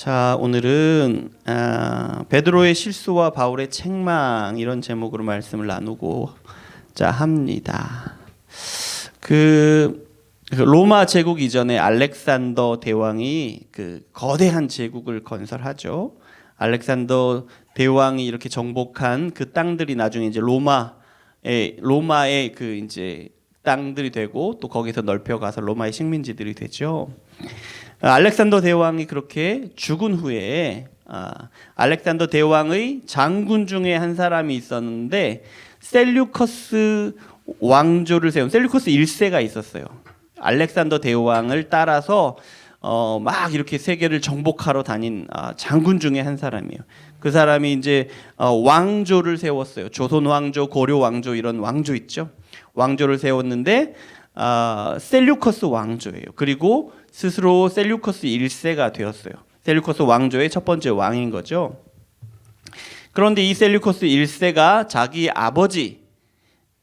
자, 오늘은 베드로의 실수와 바울의 책망 이런 제목으로 말씀을 나누고자 합니다. 그 로마 제국 이전에 알렉산더 대왕이 그 거대한 제국을 건설하죠. 알렉산더 대왕이 이렇게 정복한 그 땅들이 나중에 이제 로마의 그 이제 땅들이 되고 또 거기서 넓혀가서 로마의 식민지들이 되죠. 알렉산더 대왕이 그렇게 죽은 후에 알렉산더 대왕의 장군 중에 한 사람이 있었는데 셀류커스 왕조를 세운 셀류커스 1세가 있었어요. 알렉산더 대왕을 따라서 막 이렇게 세계를 정복하러 다닌 장군 중에 한 사람이에요. 그 사람이 이제 왕조를 세웠어요. 조선 왕조, 고려 왕조 이런 왕조 있죠. 왕조를 세웠는데 셀류커스 왕조예요. 그리고 스스로 셀류커스 1세가 되었어요. 셀류커스 왕조의 첫 번째 왕인 거죠. 그런데 이 셀류커스 1세가 자기 아버지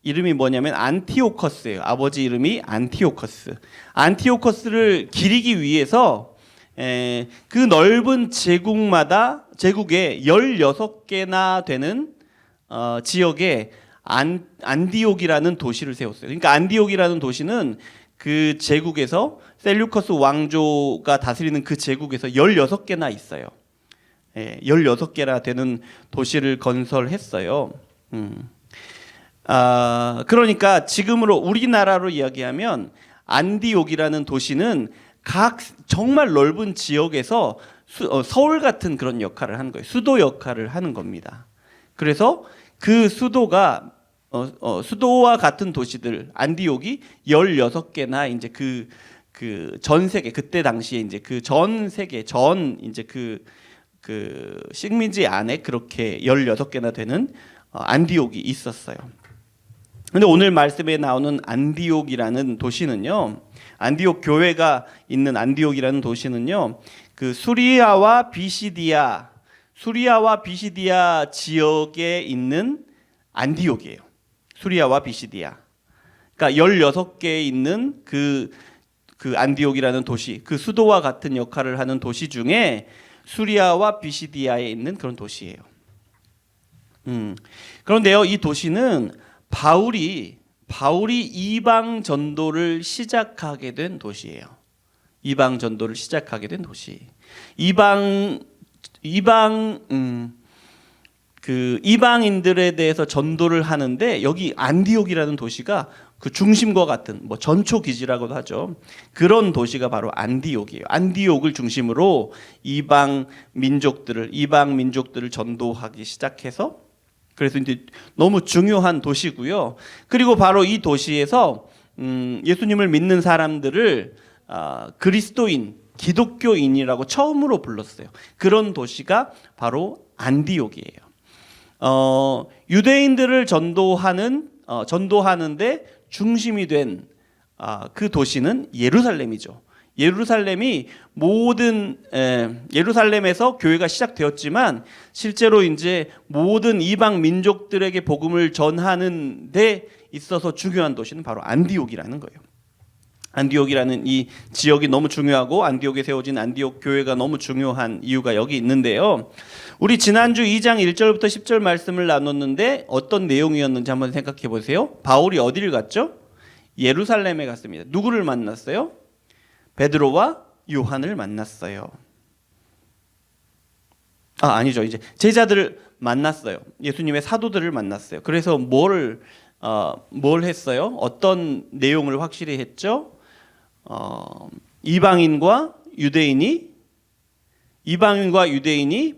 이름이 뭐냐면 안티오커스예요. 아버지 이름이 안티오커스. 안티오커스를 기리기 위해서 그 넓은 제국에 16개나 되는 지역에 안디옥이라는 도시를 세웠어요. 그러니까 안디옥이라는 도시는 그 제국에서 셀류커스 왕조가 다스리는 그 제국에서 16개나 있어요. 16개나 되는 도시를 건설했어요. 그러니까 지금으로 우리나라로 이야기하면 안디옥이라는 도시는 각 정말 넓은 지역에서 서울 같은 그런 역할을 하는 거예요. 수도 역할을 하는 겁니다. 그래서 그 수도가 수도와 같은 도시들 안디옥이 16개나 이제 그 전 세계 그때 당시에 이제 그 전 세계 이제 그 식민지 안에 그렇게 16개나 되는 안디옥이 있었어요. 근데 오늘 말씀에 나오는 안디옥이라는 도시는요. 안디옥 교회가 있는 안디옥이라는 도시는요. 그 수리아와 비시디아 지역에 있는 안디옥이에요. 수리아와 비시디아. 그러니까 16개에 있는 그 안디옥이라는 도시, 그 수도와 같은 역할을 하는 도시 중에 수리아와 비시디아에 있는 그런 도시예요. 그런데요, 이 도시는 바울이 이방 전도를 시작하게 된 도시예요. 이방 전도를 시작하게 된 도시. 이방인들에 대해서 전도를 하는데 여기 안디옥이라는 도시가 그 중심과 같은 뭐 전초 기지라고도 하죠. 그런 도시가 바로 안디옥이에요. 안디옥을 중심으로 이방 민족들을 전도하기 시작해서 그래서 이제 너무 중요한 도시고요. 그리고 바로 이 도시에서 예수님을 믿는 사람들을 그리스도인, 기독교인이라고 처음으로 불렀어요. 그런 도시가 바로 안디옥이에요. 유대인들을 전도하는데 중심이 된 그 도시는 예루살렘이죠. 예루살렘에서 교회가 시작되었지만 실제로 이제 모든 이방 민족들에게 복음을 전하는 데 있어서 중요한 도시는 바로 안디옥이라는 거예요. 안디옥이라는 이 지역이 너무 중요하고 안디옥에 세워진 안디옥 교회가 너무 중요한 이유가 여기 있는데요. 우리 지난주 2장 1절부터 10절 말씀을 나눴는데 어떤 내용이었는지 한번 생각해 보세요. 바울이 어디를 갔죠? 예루살렘에 갔습니다. 누구를 만났어요? 베드로와 요한을 만났어요. 아니죠. 이제 제자들을 만났어요. 예수님의 사도들을 만났어요. 그래서 뭘 했어요? 어떤 내용을 확실히 했죠? 이방인과 유대인이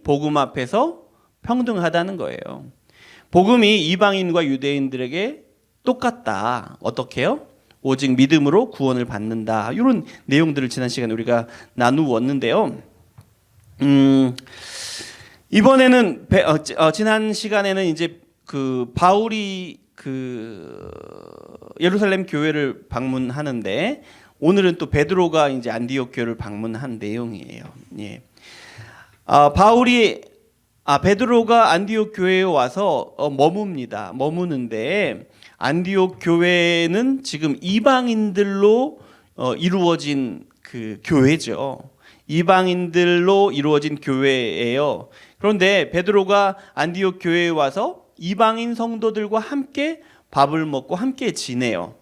복음 앞에서 평등하다는 거예요. 복음이 이방인과 유대인들에게 똑같다. 어떻게요? 오직 믿음으로 구원을 받는다. 이런 내용들을 지난 시간에 우리가 나누었는데요. 이번에는 지난 시간에는 이제 그 바울이 그 예루살렘 교회를 방문하는데 오늘은 또 베드로가 이제 안디옥 교회를 방문한 내용이에요. 예. 베드로가 안디옥 교회에 와서 머무는데 안디옥 교회는 지금 이방인들로 이루어진 그 교회죠. 이방인들로 이루어진 교회예요. 그런데 베드로가 안디옥 교회에 와서 이방인 성도들과 함께 밥을 먹고 함께 지내요.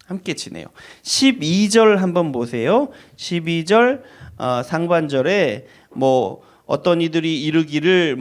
함께 지내요. 12절 한번 보세요. 12절 상반절에 뭐 어떤 이들이 이르기를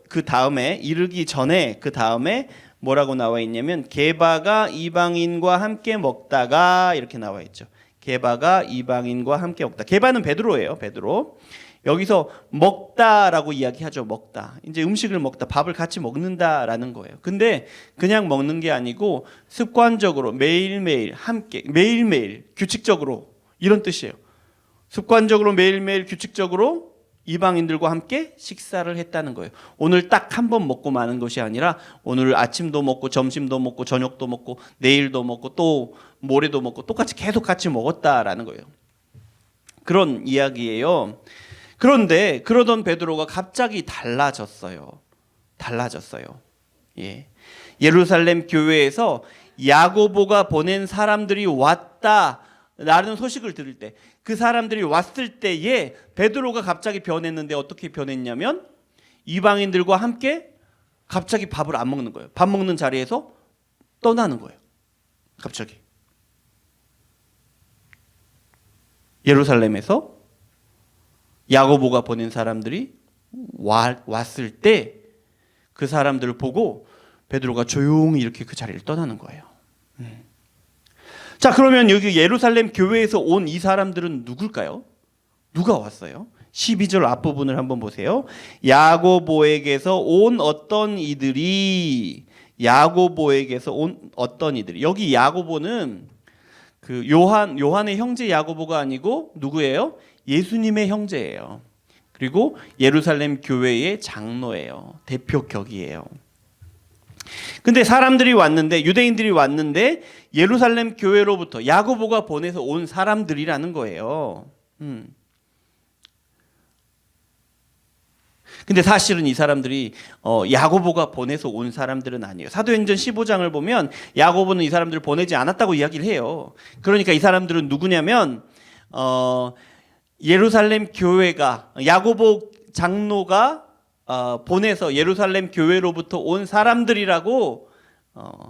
그 다음에 이르기 전에 그 다음에 뭐라고 나와 있냐면 게바가 이방인과 함께 먹다가 이렇게 나와 있죠. 게바가 이방인과 함께 먹다. 게바는 베드로예요. 베드로. 여기서 먹다라고 이야기하죠. 먹다. 이제 음식을 먹다, 밥을 같이 먹는다라는 거예요. 근데 그냥 먹는 게 아니고 습관적으로 매일매일 함께, 매일매일 규칙적으로 이런 뜻이에요. 습관적으로 매일매일 규칙적으로 이방인들과 함께 식사를 했다는 거예요. 오늘 딱 한 번 먹고 마는 것이 아니라 오늘 아침도 먹고 점심도 먹고 저녁도 먹고 내일도 먹고 또 모레도 먹고 똑같이 계속 같이 먹었다라는 거예요. 그런 이야기예요. 그런데 그러던 베드로가 갑자기 달라졌어요. 예. 예루살렘 교회에서 야고보가 보낸 사람들이 왔다라는 소식을 들을 때, 그 사람들이 왔을 때에 베드로가 갑자기 변했는데 어떻게 변했냐면 이방인들과 함께 갑자기 밥을 안 먹는 거예요. 밥 먹는 자리에서 떠나는 거예요. 갑자기. 예루살렘에서 야고보가 보낸 사람들이 왔을 때 그 사람들을 보고 베드로가 조용히 이렇게 그 자리를 떠나는 거예요. 자, 그러면 여기 예루살렘 교회에서 온 이 사람들은 누굴까요? 누가 왔어요? 12절 앞부분을 한번 보세요. 야고보에게서 온 어떤 이들이, 야고보에게서 온 어떤 이들이. 여기 야고보는 그 요한의 형제 야고보가 아니고 누구예요? 예수님의 형제예요. 그리고 예루살렘 교회의 장로예요. 대표 격이에요. 근데 사람들이 왔는데, 유대인들이 왔는데 예루살렘 교회로부터 야고보가 보내서 온 사람들이라는 거예요. 근데 사실은 이 사람들이 야고보가 보내서 온 사람들은 아니에요. 사도행전 15장을 보면 야고보는 이 사람들을 보내지 않았다고 이야기를 해요. 그러니까 이 사람들은 누구냐면 예루살렘 교회가, 야고보 장로가 보내서 예루살렘 교회로부터 온 사람들이라고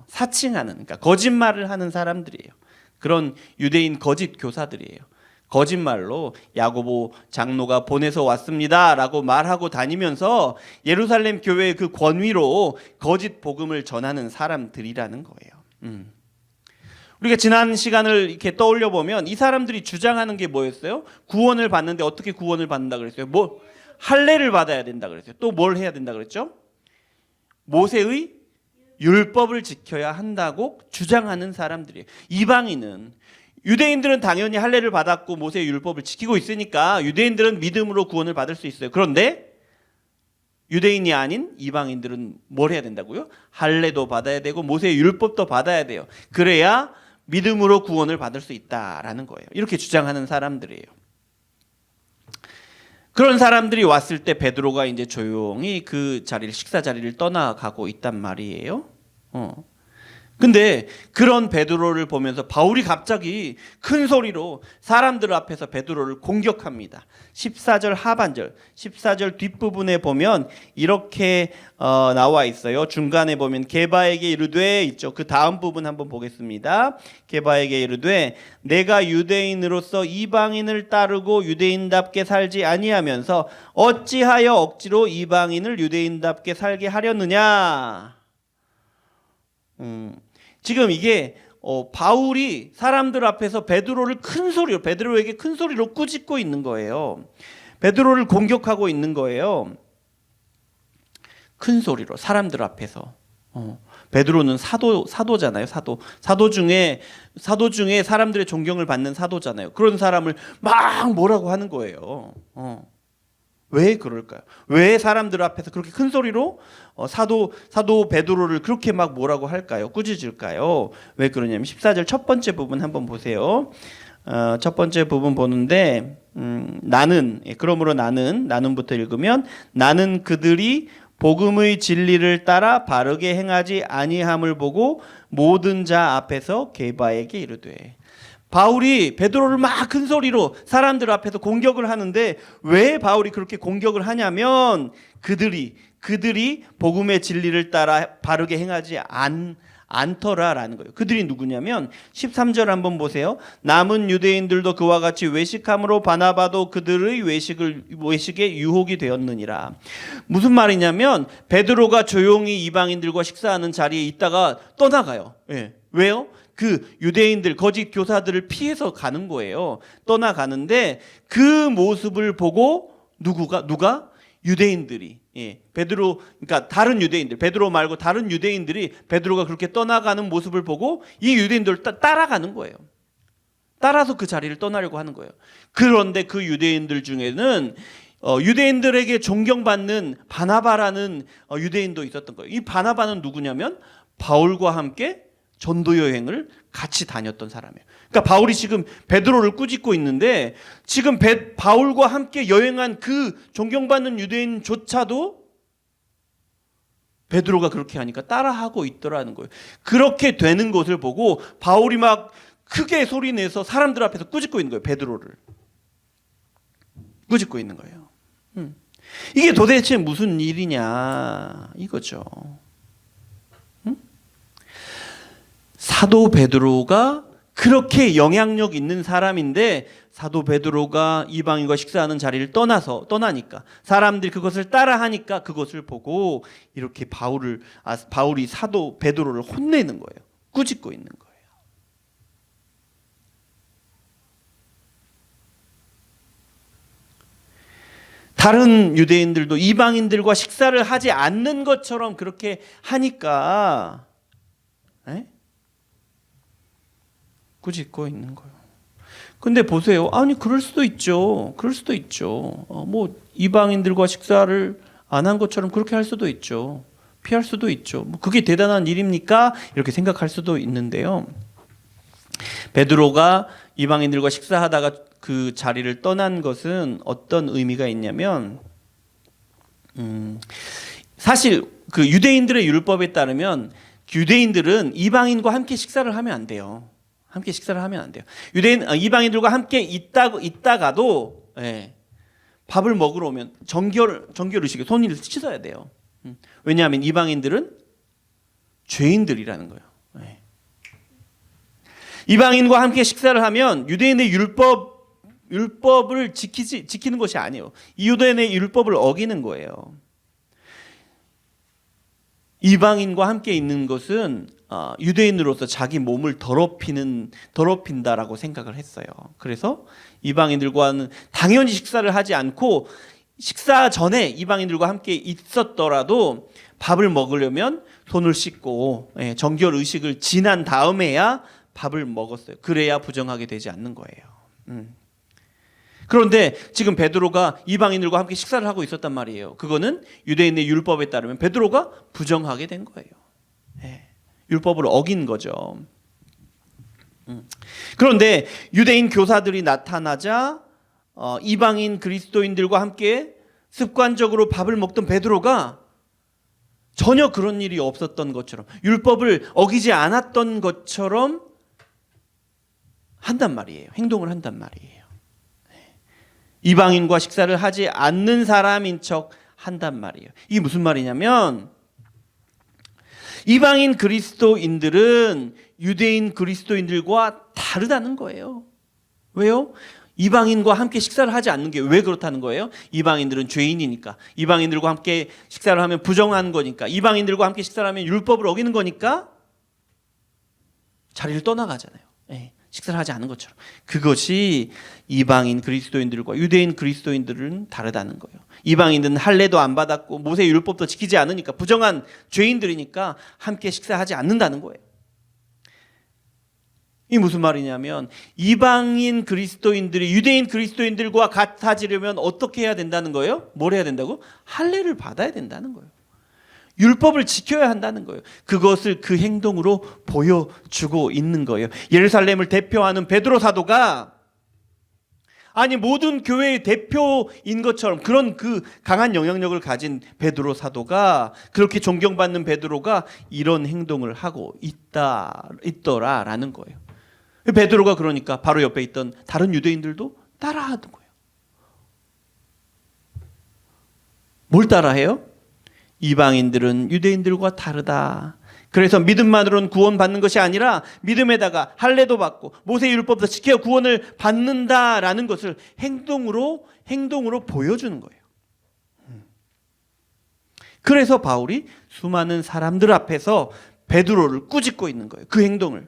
사칭하는, 그러니까 거짓말을 하는 사람들이에요. 그런 유대인 거짓 교사들이에요. 거짓말로 야고보 장로가 보내서 왔습니다라고 말하고 다니면서 예루살렘 교회의 그 권위로 거짓 복음을 전하는 사람들이라는 거예요. 우리가 지난 시간을 이렇게 떠올려 보면 이 사람들이 주장하는 게 뭐였어요? 구원을 받는데 어떻게 구원을 받는다 그랬어요? 할례를 받아야 된다 그랬어요. 또 뭘 해야 된다 그랬죠? 모세의 율법을 지켜야 한다고 주장하는 사람들이에요. 이방인은, 유대인들은 당연히 할례를 받았고 모세의 율법을 지키고 있으니까 유대인들은 믿음으로 구원을 받을 수 있어요. 그런데 유대인이 아닌 이방인들은 뭘 해야 된다고요? 할례도 받아야 되고 모세의 율법도 받아야 돼요. 그래야 믿음으로 구원을 받을 수 있다라는 거예요. 이렇게 주장하는 사람들이에요. 그런 사람들이 왔을 때 베드로가 이제 조용히 그 자리를, 식사 자리를 떠나가고 있단 말이에요. 근데 그런 베드로를 보면서 바울이 갑자기 큰 소리로 사람들 앞에서 베드로를 공격합니다. 14절 하반절, 14절 뒷부분에 보면 이렇게 나와 있어요. 중간에 보면 게바에게 이르되 있죠. 그 다음 부분 한번 보겠습니다. 게바에게 이르되 내가 유대인으로서 이방인을 따르고 유대인답게 살지 아니하면서 어찌하여 억지로 이방인을 유대인답게 살게 하려느냐. 지금 이게 바울이 사람들 앞에서 베드로에게 큰 소리로 꾸짖고 있는 거예요. 베드로를 공격하고 있는 거예요. 큰 소리로 사람들 앞에서. 베드로는 사도잖아요. 사도 중에 사람들의 존경을 받는 사도잖아요. 그런 사람을 막 뭐라고 하는 거예요. 왜 그럴까요? 왜 사람들 앞에서 그렇게 큰 소리로 사도 베드로를 그렇게 막 뭐라고 할까요? 꾸짖을까요? 왜 그러냐면 14절 첫 번째 부분 한번 보세요. 첫 번째 부분 보는데 그러므로 나는부터 읽으면 나는 그들이 복음의 진리를 따라 바르게 행하지 아니함을 보고 모든 자 앞에서 게바에게 이르되. 바울이 베드로를 막 큰 소리로 사람들 앞에서 공격을 하는데 왜 바울이 그렇게 공격을 하냐면 그들이 복음의 진리를 따라 바르게 행하지 않더라라는 거예요. 그들이 누구냐면 13절 한번 보세요. 남은 유대인들도 그와 같이 외식함으로 바나바도 그들의 외식에 유혹이 되었느니라. 무슨 말이냐면 베드로가 조용히 이방인들과 식사하는 자리에 있다가 떠나가요. 예. 왜요? 그 유대인들 거짓 교사들을 피해서 가는 거예요. 떠나가는데 그 모습을 보고 누가 유대인들이, 예, 베드로, 그러니까 다른 유대인들, 베드로 말고 다른 유대인들이 베드로가 그렇게 떠나가는 모습을 보고 이 유대인들을 따라가는 거예요. 따라서 그 자리를 떠나려고 하는 거예요. 그런데 그 유대인들 중에는 유대인들에게 존경받는 바나바라는 유대인도 있었던 거예요. 이 바나바는 누구냐면 바울과 함께 전도 여행을 같이 다녔던 사람이에요. 그러니까 바울이 지금 베드로를 꾸짖고 있는데 지금 바울과 함께 여행한 그 존경받는 유대인조차도 베드로가 그렇게 하니까 따라하고 있더라는 거예요. 그렇게 되는 것을 보고 바울이 막 크게 소리내서 사람들 앞에서 꾸짖고 있는 거예요. 베드로를 꾸짖고 있는 거예요. 이게 도대체 무슨 일이냐 이거죠. 사도 베드로가 그렇게 영향력 있는 사람인데 사도 베드로가 이방인과 식사하는 자리를 떠나니까 사람들이 그것을 따라하니까 그것을 보고 이렇게 바울이 사도 베드로를 혼내는 거예요. 꾸짖고 있는 거예요. 다른 유대인들도 이방인들과 식사를 하지 않는 것처럼 그렇게 하니까 꾸짖고 있는 거예요. 근데 보세요. 아니 그럴 수도 있죠. 뭐 이방인들과 식사를 안 한 것처럼 그렇게 할 수도 있죠. 피할 수도 있죠. 뭐 그게 대단한 일입니까? 이렇게 생각할 수도 있는데요. 베드로가 이방인들과 식사하다가 그 자리를 떠난 것은 어떤 의미가 있냐면 사실 그 유대인들의 율법에 따르면 유대인들은 이방인과 함께 식사를 하면 안 돼요. 이방인들과 함께 있다가도 밥을 먹으러 오면 정결 의식에 손을 씻어야 돼요. 왜냐하면 이방인들은 죄인들이라는 거예요. 이방인과 함께 식사를 하면 유대인의 율법을 지키는 것이 아니에요. 유대인의 율법을 어기는 거예요. 이방인과 함께 있는 것은 유대인으로서 자기 몸을 더럽힌다라고 생각을 했어요. 그래서 이방인들과는 당연히 식사를 하지 않고 식사 전에 이방인들과 함께 있었더라도 밥을 먹으려면 손을 씻고 정결 의식을 지난 다음에야 밥을 먹었어요. 그래야 부정하게 되지 않는 거예요. 그런데 지금 베드로가 이방인들과 함께 식사를 하고 있었단 말이에요. 그거는 유대인의 율법에 따르면 베드로가 부정하게 된 거예요. 율법을 어긴 거죠. 그런데 유대인 교사들이 나타나자 이방인 그리스도인들과 함께 습관적으로 밥을 먹던 베드로가 전혀 그런 일이 없었던 것처럼 율법을 어기지 않았던 것처럼 한단 말이에요. 행동을 한단 말이에요. 이방인과 식사를 하지 않는 사람인 척 한단 말이에요. 이게 무슨 말이냐면 이방인 그리스도인들은 유대인 그리스도인들과 다르다는 거예요. 왜요? 이방인과 함께 식사를 하지 않는 게 왜 그렇다는 거예요? 이방인들은 죄인이니까. 이방인들과 함께 식사를 하면 부정한 거니까. 이방인들과 함께 식사를 하면 율법을 어기는 거니까 자리를 떠나가잖아요. 식사를 하지 않은 것처럼. 그것이 이방인 그리스도인들과 유대인 그리스도인들은 다르다는 거예요. 이방인들은 할례도 안 받았고 모세 율법도 지키지 않으니까 부정한 죄인들이니까 함께 식사하지 않는다는 거예요. 이 무슨 말이냐면 이방인 그리스도인들이 유대인 그리스도인들과 같아지려면 어떻게 해야 된다는 거예요? 뭘 해야 된다고? 할례를 받아야 된다는 거예요. 율법을 지켜야 한다는 거예요. 그것을 그 행동으로 보여주고 있는 거예요. 예루살렘을 대표하는 베드로 사도가 모든 교회의 대표인 것처럼 그런 그 강한 영향력을 가진 베드로 사도가 그렇게 존경받는 베드로가 이런 행동을 하고 있더라라는 거예요. 베드로가 그러니까 바로 옆에 있던 다른 유대인들도 따라하는 거예요. 뭘 따라해요? 이방인들은 유대인들과 다르다. 그래서 믿음만으로는 구원받는 것이 아니라 믿음에다가 할례도 받고 모세의 율법도 지켜 구원을 받는다라는 것을 행동으로 보여주는 거예요. 그래서 바울이 수많은 사람들 앞에서 베드로를 꾸짖고 있는 거예요. 그 행동을.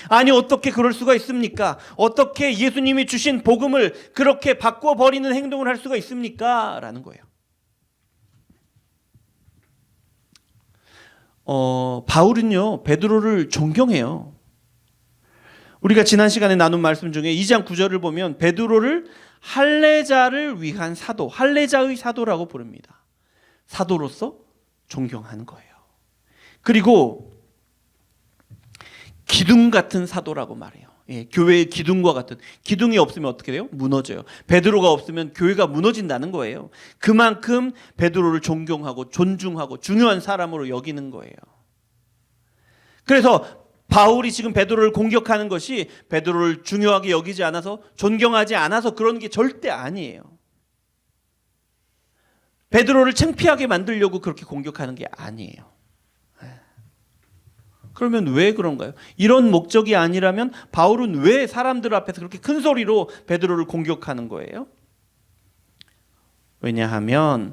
아니 어떻게 그럴 수가 있습니까? 어떻게 예수님이 주신 복음을 그렇게 바꿔버리는 행동을 할 수가 있습니까? 라는 거예요. 바울은요 베드로를 존경해요. 우리가 지난 시간에 나눈 말씀 중에 2장 9절을 보면 베드로를 할례자를 위한 사도, 할례자의 사도라고 부릅니다. 사도로서 존경하는 거예요. 그리고 기둥 같은 사도라고 말해요. 예, 교회의 기둥과 같은. 기둥이 없으면 어떻게 돼요? 무너져요. 베드로가 없으면 교회가 무너진다는 거예요. 그만큼 베드로를 존경하고 존중하고 중요한 사람으로 여기는 거예요. 그래서 바울이 지금 베드로를 공격하는 것이 베드로를 중요하게 여기지 않아서 존경하지 않아서 그런 게 절대 아니에요. 베드로를 창피하게 만들려고 그렇게 공격하는 게 아니에요. 그러면 왜 그런가요? 이런 목적이 아니라면 바울은 왜 사람들 앞에서 그렇게 큰 소리로 베드로를 공격하는 거예요? 왜냐하면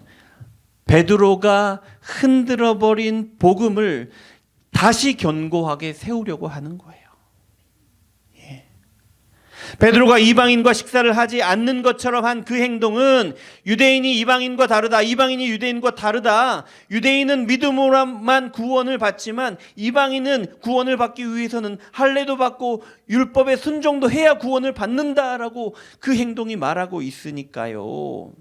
베드로가 흔들어버린 복음을 다시 견고하게 세우려고 하는 거예요. 베드로가 이방인과 식사를 하지 않는 것처럼 한 그 행동은 유대인이 이방인과 다르다. 이방인이 유대인과 다르다. 유대인은 믿음으로만 구원을 받지만 이방인은 구원을 받기 위해서는 할례도 받고 율법에 순종도 해야 구원을 받는다라고 그 행동이 말하고 있으니까요.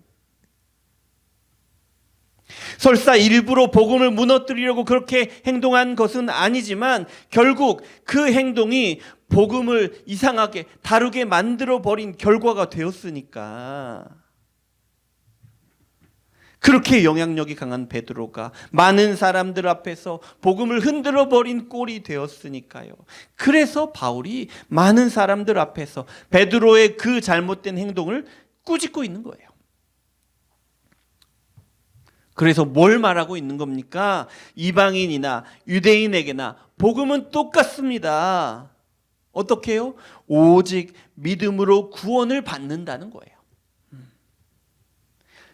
설사 일부러 복음을 무너뜨리려고 그렇게 행동한 것은 아니지만 결국 그 행동이 복음을 이상하게 다르게 만들어버린 결과가 되었으니까 그렇게 영향력이 강한 베드로가 많은 사람들 앞에서 복음을 흔들어버린 꼴이 되었으니까요. 그래서 바울이 많은 사람들 앞에서 베드로의 그 잘못된 행동을 꾸짖고 있는 거예요. 그래서 뭘 말하고 있는 겁니까? 이방인이나 유대인에게나 복음은 똑같습니다. 어떻게 해요? 오직 믿음으로 구원을 받는다는 거예요.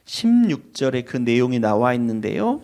16절에 그 내용이 나와 있는데요.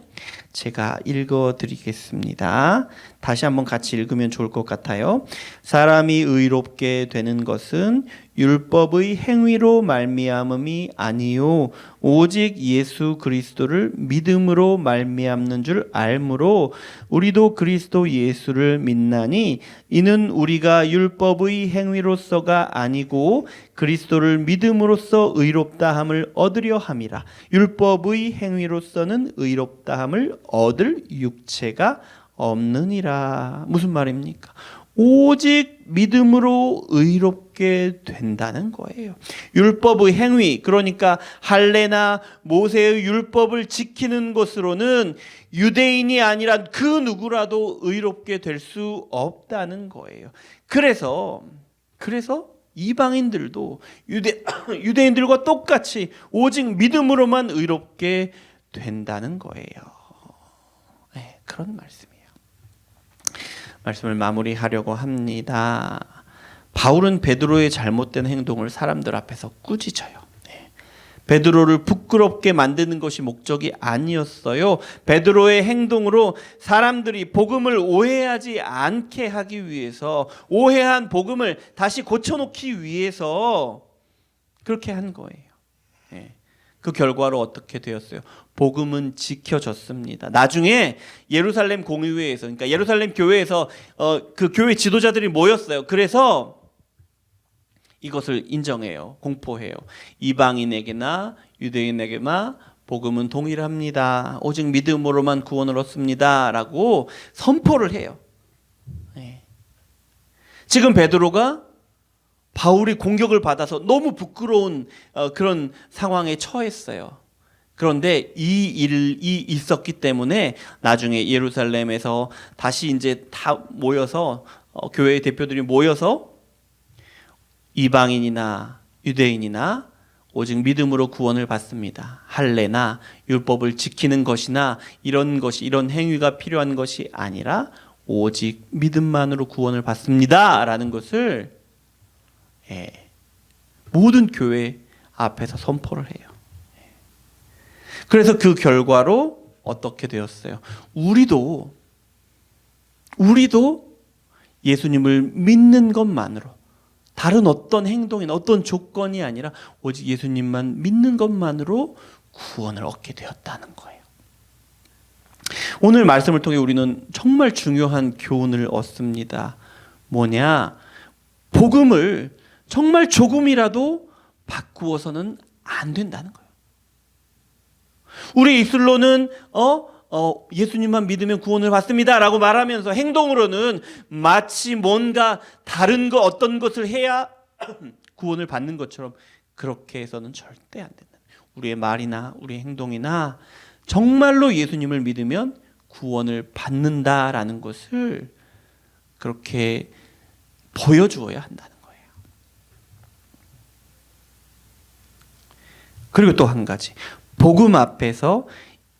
제가 읽어드리겠습니다. 다시 한번 같이 읽으면 좋을 것 같아요. 사람이 의롭게 되는 것은 율법의 행위로 말미암음이 아니요 오직 예수 그리스도를 믿음으로 말미암는 줄 알므로 우리도 그리스도 예수를 믿나니 이는 우리가 율법의 행위로서가 아니고 그리스도를 믿음으로써 의롭다함을 얻으려 함이라. 율법의 행위로서는 의롭다함을 얻을 육체가 없느니라. 무슨 말입니까? 오직 믿음으로 의롭게 된다는 거예요. 율법의 행위, 그러니까 할례나 모세의 율법을 지키는 것으로는 유대인이 아니라 그 누구라도 의롭게 될 수 없다는 거예요. 그래서 이방인들도 유대인들과 똑같이 오직 믿음으로만 의롭게 된다는 거예요. 네, 그런 말씀이에요. 말씀을 마무리하려고 합니다. 바울은 베드로의 잘못된 행동을 사람들 앞에서 꾸짖어요. 베드로를 부끄럽게 만드는 것이 목적이 아니었어요. 베드로의 행동으로 사람들이 복음을 오해하지 않게 하기 위해서, 오해한 복음을 다시 고쳐놓기 위해서 그렇게 한 거예요. 그 결과로 어떻게 되었어요? 복음은 지켜졌습니다. 나중에 예루살렘 공의회에서, 그러니까 예루살렘 교회에서 그 교회 지도자들이 모였어요. 그래서 이것을 인정해요. 공포해요. 이방인에게나 유대인에게나 복음은 동일합니다. 오직 믿음으로만 구원을 얻습니다. 라고 선포를 해요. 지금 베드로가 바울이 공격을 받아서 너무 부끄러운 그런 상황에 처했어요. 그런데 이 일이 있었기 때문에 나중에 예루살렘에서 다시 이제 다 모여서 교회의 대표들이 모여서 이방인이나 유대인이나 오직 믿음으로 구원을 받습니다. 할례나 율법을 지키는 것이나 이런 행위가 필요한 것이 아니라 오직 믿음만으로 구원을 받습니다 라는 것을 모든 교회 앞에서 선포를 해요. 그래서 그 결과로 어떻게 되었어요? 우리도 예수님을 믿는 것만으로, 다른 어떤 행동이나 어떤 조건이 아니라 오직 예수님만 믿는 것만으로 구원을 얻게 되었다는 거예요. 오늘 말씀을 통해 우리는 정말 중요한 교훈을 얻습니다. 뭐냐? 복음을 정말 조금이라도 바꾸어서는 안 된다는 거예요. 우리 입술로는 예수님만 믿으면 구원을 받습니다 라고 말하면서 행동으로는 마치 뭔가 다른 어떤 것을 해야 구원을 받는 것처럼 그렇게 해서는 절대 안 된다. 우리의 말이나 우리의 행동이나 정말로 예수님을 믿으면 구원을 받는다라는 것을 그렇게 보여주어야 한다는 거예요. 그리고 또 한 가지, 복음 앞에서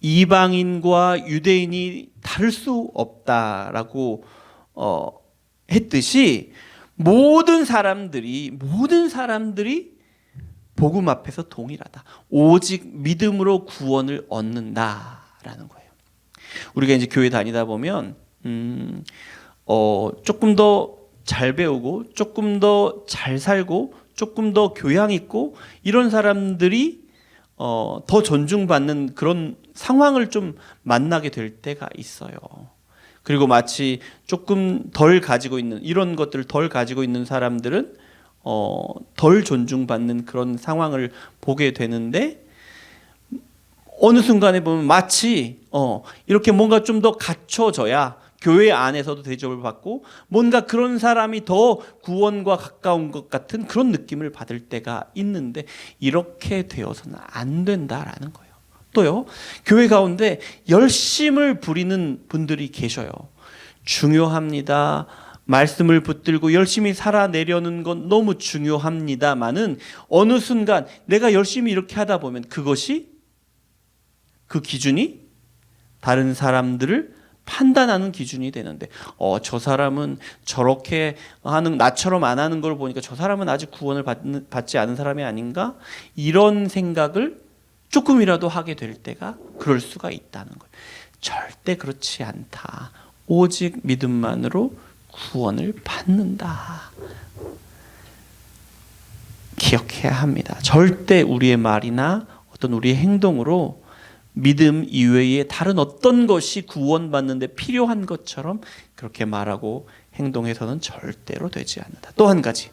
이방인과 유대인이 다를 수 없다라고 했듯이 모든 사람들이 복음 앞에서 동일하다. 오직 믿음으로 구원을 얻는다라는 거예요. 우리가 이제 교회 다니다 보면 조금 더 잘 배우고 조금 더 잘 살고 조금 더 교양 있고 이런 사람들이 더 존중받는 그런 상황을 좀 만나게 될 때가 있어요. 그리고 마치 조금 덜 가지고 있는, 이런 것들을 덜 가지고 있는 사람들은 덜 존중받는 그런 상황을 보게 되는데, 어느 순간에 보면 마치 이렇게 뭔가 좀 더 갖춰져야 교회 안에서도 대접을 받고 뭔가 그런 사람이 더 구원과 가까운 것 같은 그런 느낌을 받을 때가 있는데, 이렇게 되어서는 안 된다라는 거예요. 또요, 교회 가운데 열심을 부리는 분들이 계셔요. 중요합니다. 말씀을 붙들고 열심히 살아내려는 건 너무 중요합니다만은 어느 순간 내가 열심히 이렇게 하다 보면 그 기준이 다른 사람들을 판단하는 기준이 되는데, 저 사람은 저렇게 하는, 나처럼 안 하는 걸 보니까 저 사람은 아직 구원을 받지 않은 사람이 아닌가? 이런 생각을 조금이라도 하게 될 때가 그럴 수가 있다는 거예요. 절대 그렇지 않다. 오직 믿음만으로 구원을 받는다. 기억해야 합니다. 절대 우리의 말이나 어떤 우리의 행동으로 믿음 이외에 다른 어떤 것이 구원받는 데 필요한 것처럼 그렇게 말하고 행동해서는 절대로 되지 않는다. 또 한 가지,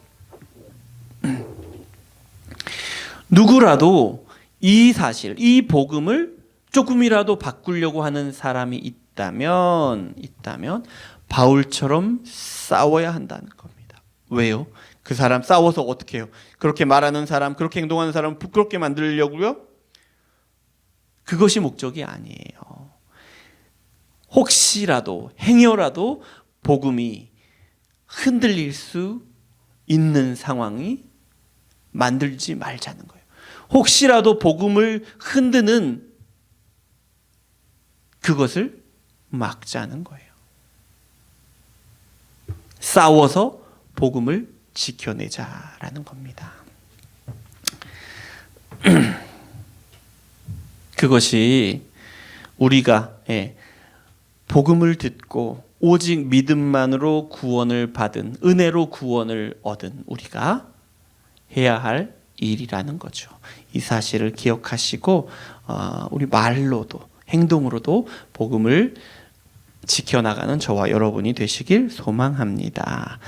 누구라도 이 사실, 이 복음을 조금이라도 바꾸려고 하는 사람이 있다면 바울처럼 싸워야 한다는 겁니다. 왜요? 그 사람 싸워서 어떻게 해요? 그렇게 말하는 사람, 그렇게 행동하는 사람 부끄럽게 만들려고요? 그것이 목적이 아니에요. 혹시라도 행여라도 복음이 흔들릴 수 있는 상황이 만들지 말자는 거예요. 혹시라도 복음을 흔드는 그것을 막자는 거예요. 싸워서 복음을 지켜내자라는 겁니다. 그것이 우리가 복음을 듣고 오직 믿음만으로 구원을 받은, 은혜로 구원을 얻은 우리가 해야 할 일이라는 거죠. 이 사실을 기억하시고 우리 말로도 행동으로도 복음을 지켜나가는 저와 여러분이 되시길 소망합니다.